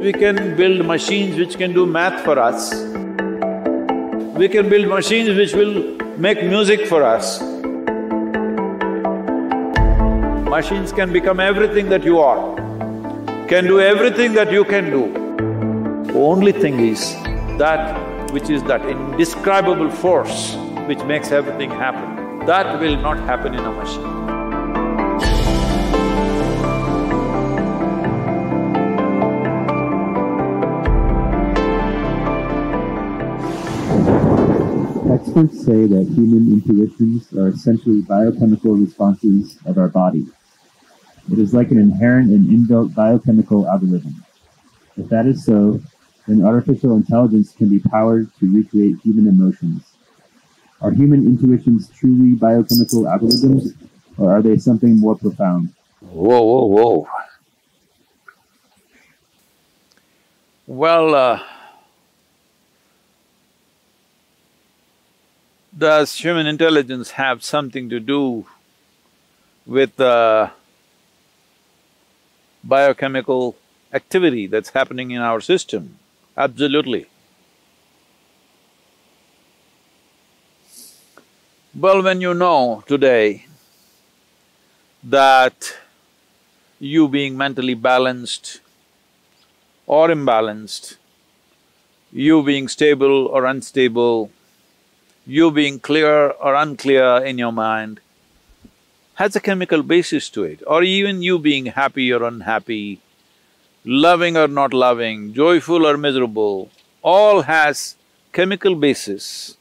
We can build machines which can do math for us. We can build machines which will make music for us. Machines can become everything that you are, can do everything that you can do. Only thing is that which is that indescribable force which makes everything happen, that will not happen in a machine. Experts say that human intuitions are essentially biochemical responses of our body. It is like an inherent and inbuilt biochemical algorithm. If that is so, then artificial intelligence can be powered to recreate human emotions. Are human intuitions truly biochemical algorithms, or are they something more profound? Whoa. Well, does human intelligence have something to do with biochemical activity that's happening in our system? Absolutely. Well, when you know today that you being mentally balanced or imbalanced, you being stable or unstable, you being clear or unclear in your mind, has a chemical basis to it, or even you being happy or unhappy, loving or not loving, joyful or miserable, all has chemical basis.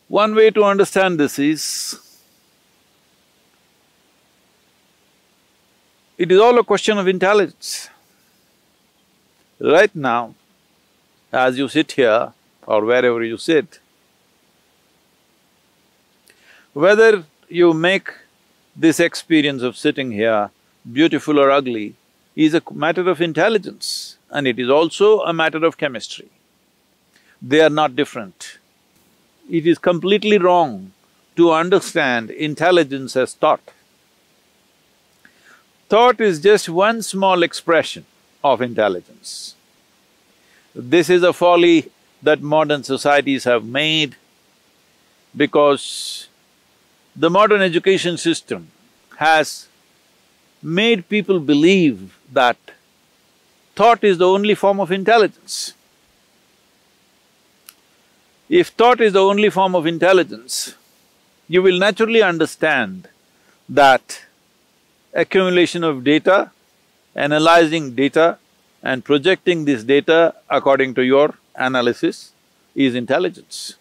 One way to understand this is, it is all a question of intelligence. Right now, as you sit here or wherever you sit, whether you make this experience of sitting here beautiful or ugly is a matter of intelligence, and it is also a matter of chemistry. They are not different. It is completely wrong to understand intelligence as thought. Thought is just one small expression of intelligence. This is a folly that modern societies have made because the modern education system has made people believe that thought is the only form of intelligence. If thought is the only form of intelligence, you will naturally understand that accumulation of data, analyzing data and projecting this data according to your analysis is intelligence.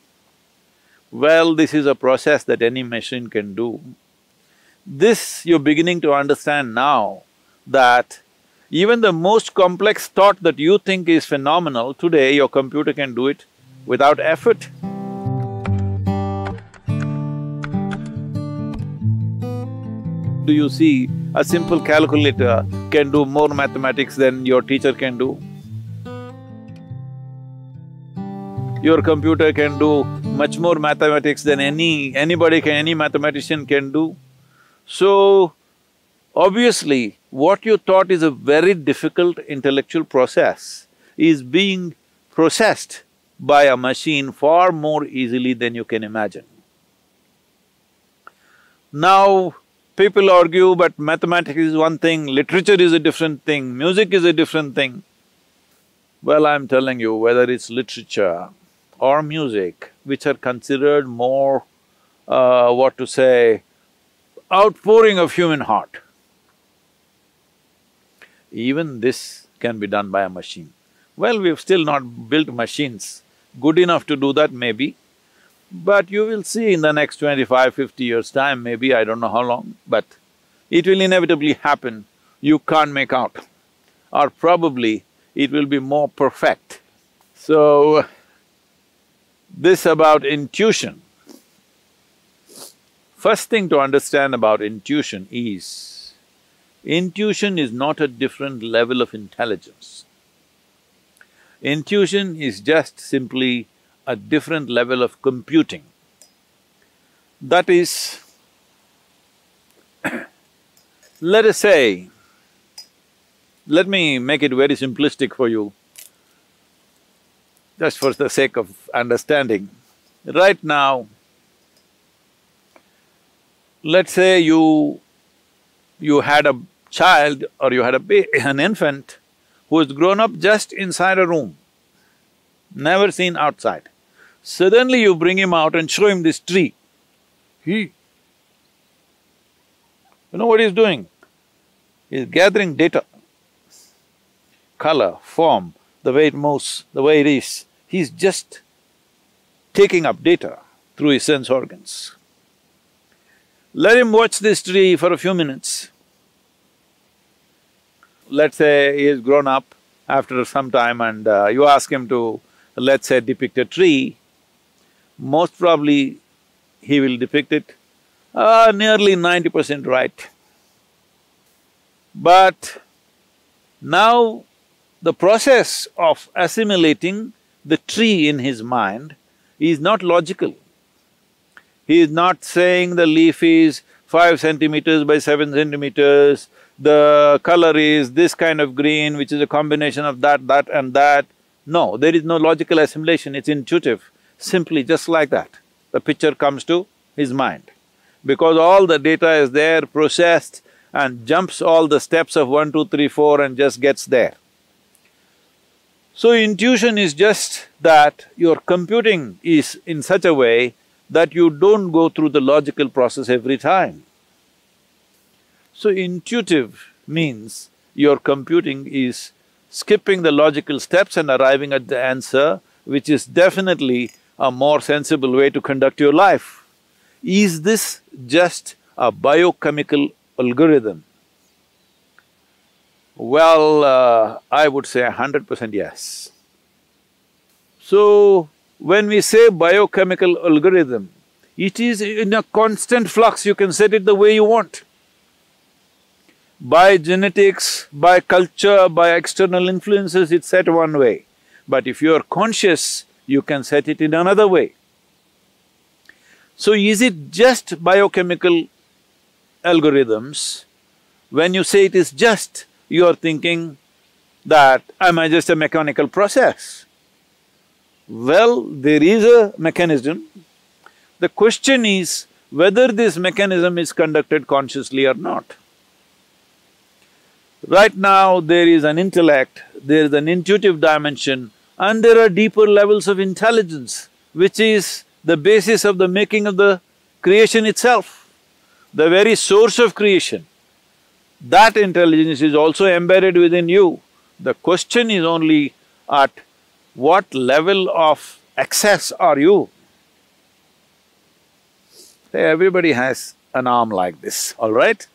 Well, this is a process that any machine can do. This you're beginning to understand now, that even the most complex thought that you think is phenomenal, today your computer can do it without effort. Do you see, a simple calculator can do more mathematics than your teacher can do? Your computer can do much more mathematics than any mathematician can do. So, obviously, what you thought is a very difficult intellectual process is being processed by a machine far more easily than you can imagine. Now, people argue, but mathematics is one thing, literature is a different thing, music is a different thing. Well, I'm telling you, whether it's literature or music, which are considered more, outpouring of human heart, even this can be done by a machine. Well, we've still not built machines good enough to do that maybe, but you will see in the next 25, 50 years' time, maybe, I don't know how long, but it will inevitably happen, you can't make out. Or probably it will be more perfect. So, this about intuition. First thing to understand about intuition is not a different level of intelligence. Intuition is just simply a different level of computing. That is, let us say, Let me make it very simplistic for you, just for the sake of understanding. Right now, let's say you had a child or you had an infant who has grown up just inside a room, never seen outside. Suddenly you bring him out and show him this tree. You know what he's doing? He's gathering data, color, form, the way it moves, the way it is. He's just taking up data through his sense organs. Let him watch this tree for a few minutes. Let's say he has grown up after some time and you ask him to, let's say, depict a tree, most probably he will depict it nearly 90% right. But now the process of assimilating the tree in his mind is not logical. He is not saying the leaf is 5 centimeters by 7 centimeters, the color is this kind of green, which is a combination of that and that. No, there is no logical assimilation, it's intuitive, simply just like that. The picture comes to his mind. Because all the data is there, processed, and jumps all the steps of 1, 2, 3, 4 and just gets there. So intuition is just that your computing is in such a way that you don't go through the logical process every time. So intuitive means your computing is skipping the logical steps and arriving at the answer, which is definitely a more sensible way to conduct your life. Is this just a biochemical algorithm? Well, I would say 100% yes. So, when we say biochemical algorithm, it is in a constant flux, you can set it the way you want. By genetics, by culture, by external influences, it's set one way. But if you are conscious, you can set it in another way. So is it just biochemical algorithms? When you say it is just, you are thinking that, am I just a mechanical process? Well, there is a mechanism. The question is whether this mechanism is conducted consciously or not. Right now, there is an intellect, there is an intuitive dimension, and there are deeper levels of intelligence, which is the basis of the making of the creation itself, the very source of creation. That intelligence is also embedded within you. The question is only at what level of access are you? Say, everybody has an arm like this, all right?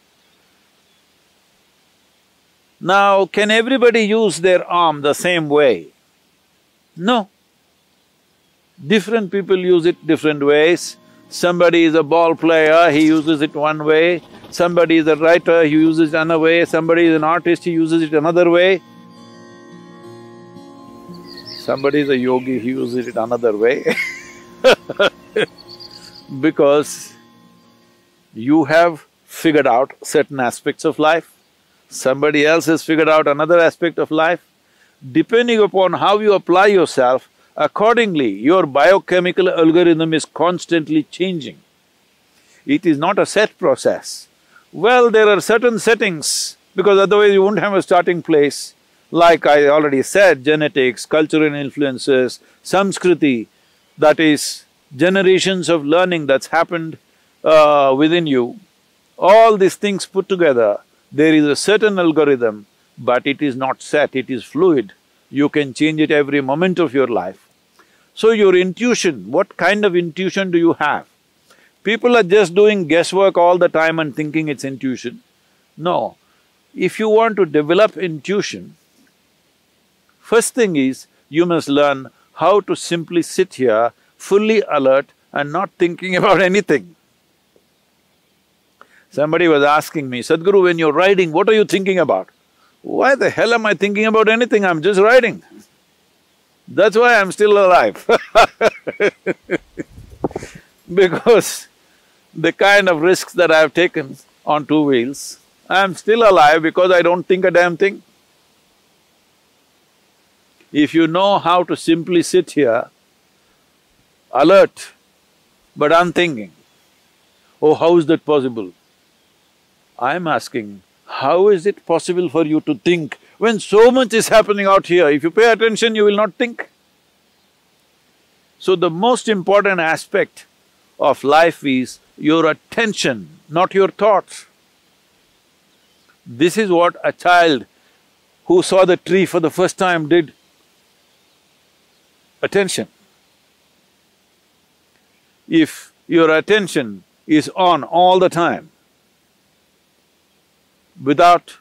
Now, can everybody use their arm the same way? No. Different people use it different ways. Somebody is a ball player, he uses it one way. Somebody is a writer, he uses it another way. Somebody is an artist, he uses it another way. Somebody is a yogi, he uses it another way because you have figured out certain aspects of life, somebody else has figured out another aspect of life. Depending upon how you apply yourself, accordingly, your biochemical algorithm is constantly changing. It is not a set process. Well, there are certain settings, because otherwise you won't have a starting place. Like I already said, genetics, cultural influences, Samskriti, that is generations of learning that's happened within you. All these things put together, there is a certain algorithm, but it is not set, it is fluid. You can change it every moment of your life. So your intuition, what kind of intuition do you have? People are just doing guesswork all the time and thinking it's intuition. No, if you want to develop intuition, first thing is, you must learn how to simply sit here, fully alert and not thinking about anything. Somebody was asking me, Sadhguru, when you're riding, what are you thinking about? Why the hell am I thinking about anything? I'm just riding. That's why I'm still alive because the kind of risks that I've taken on two wheels, I'm still alive because I don't think a damn thing. If you know how to simply sit here, alert but unthinking, oh, how is that possible? I'm asking, how is it possible for you to think when so much is happening out here? If you pay attention, you will not think. So the most important aspect of life is your attention, not your thoughts. This is what a child who saw the tree for the first time did. Attention. If your attention is on all the time, without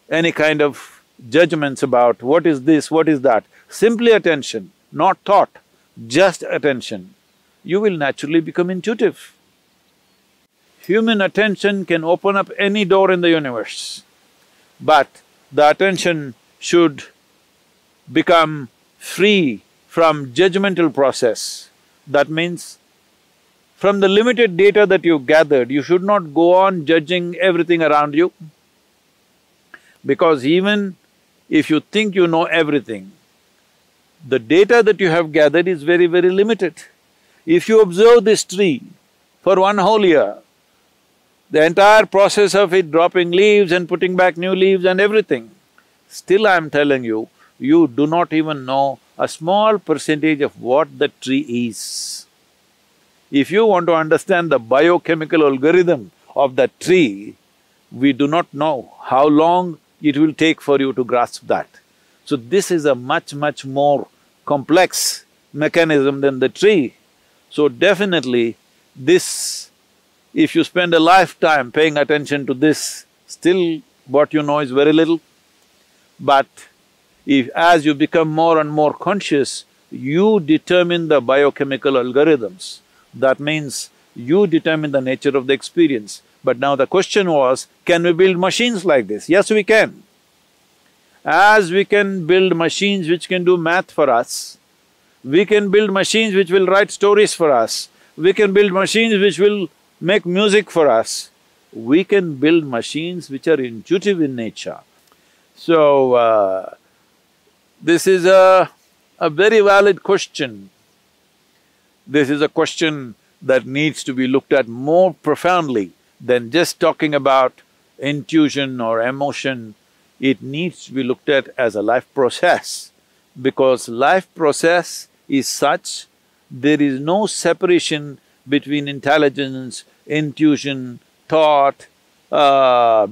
any kind of judgments about what is this, what is that, simply attention, not thought, just attention, you will naturally become intuitive. Human attention can open up any door in the universe, but the attention should become free from judgmental process. That means, from the limited data that you've gathered, you should not go on judging everything around you. Because even if you think you know everything, the data that you have gathered is very, very limited. If you observe this tree for one whole year, the entire process of it dropping leaves and putting back new leaves and everything, still I'm telling you, you do not even know a small percentage of what the tree is. If you want to understand the biochemical algorithm of that tree, we do not know how long it will take for you to grasp that. So this is a much, much more complex mechanism than the tree. So definitely this, if you spend a lifetime paying attention to this, still what you know is very little. But if as you become more and more conscious, you determine the biochemical algorithms. That means you determine the nature of the experience. But now the question was, can we build machines like this? Yes, we can. As we can build machines which can do math for us, we can build machines which will write stories for us, we can build machines which will make music for us, we can build machines which are intuitive in nature. So, this is a very valid question. This is a question that needs to be looked at more profoundly than just talking about intuition or emotion. It needs to be looked at as a life process, because life process is such, there is no separation between intelligence, intuition, thought,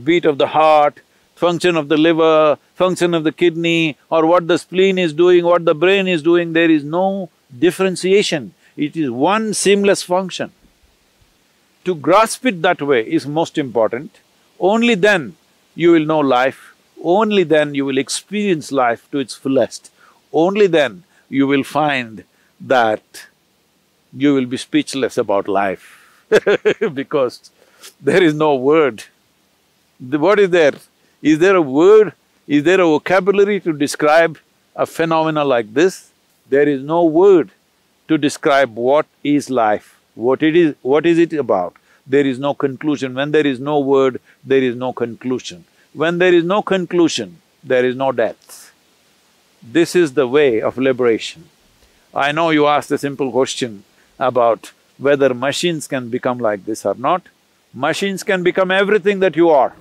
beat of the heart, function of the liver, function of the kidney, or what the spleen is doing, what the brain is doing. There is no differentiation. It is one seamless function. To grasp it that way is most important. Only then you will know life, only then you will experience life to its fullest. Only then you will find that you will be speechless about life because there is no word. What is there? Is there a word? Is there a vocabulary to describe a phenomena like this? There is no word to describe what is life, what is it about. There is no conclusion. When there is no word, there is no conclusion. When there is no conclusion, there is no death. This is the way of liberation. I know you asked a simple question about whether machines can become like this or not. Machines can become everything that you are,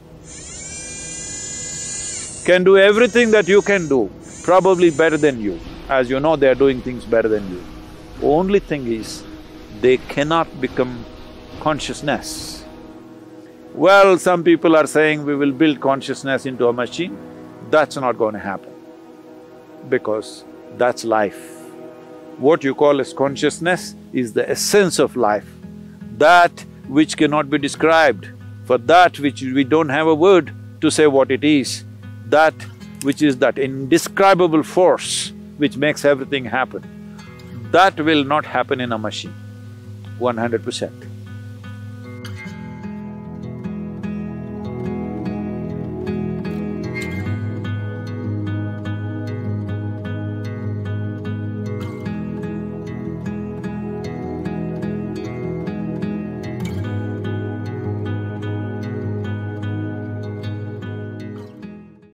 can do everything that you can do, probably better than you. As you know, they are doing things better than you. Only thing is, they cannot become consciousness. Well, some people are saying we will build consciousness into a machine. That's not going to happen, because that's life. What you call as consciousness is the essence of life, that which cannot be described, for that which we don't have a word to say what it is, that which is that indescribable force which makes everything happen. That will not happen in a machine, 100%.